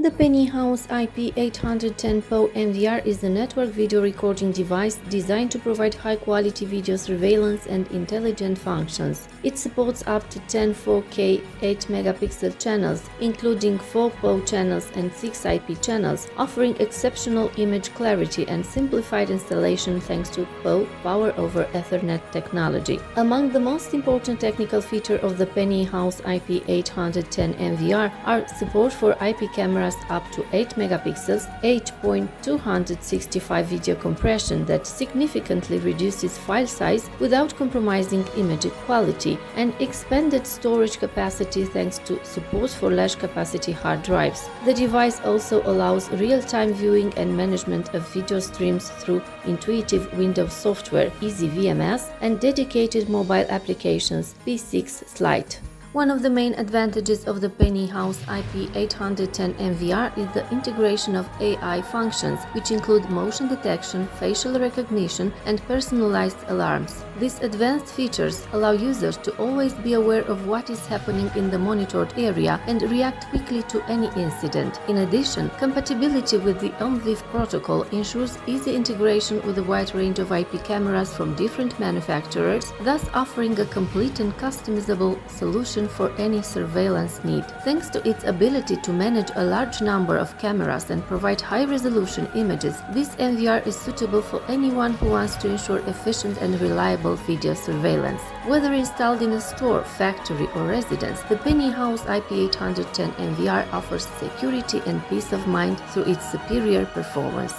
The PNI House IP810 POE NVR is a network video recording device designed to provide high-quality video surveillance and intelligent functions. It supports up to 10 4K 8-megapixel channels, including 4 POE channels and 6 IP channels, offering exceptional image clarity and simplified installation thanks to POE Power over Ethernet technology. Among the most important technical features of the PNI House IP810 NVR are support for IP cameras up to 8 megapixels, 8.265 video compression that significantly reduces file size without compromising image quality, and expanded storage capacity thanks to support for large capacity hard drives. The device also allows real-time viewing and management of video streams through intuitive Windows software, EasyVMS, and dedicated mobile applications, P6 Lite. One of the main advantages of the PNI House IP810 NVR is the integration of AI functions, which include motion detection, facial recognition, and personalized alarms. These advanced features allow users to always be aware of what is happening in the monitored area and react quickly to any incident. In addition, compatibility with the OMVIF protocol ensures easy integration with a wide range of IP cameras from different manufacturers, thus offering a complete and customizable solution for any surveillance need. Thanks to its ability to manage a large number of cameras and provide high-resolution images, this NVR is suitable for anyone who wants to ensure efficient and reliable video surveillance. Whether installed in a store, factory, or residence, the PNI House IP810 NVR offers security and peace of mind through its superior performance.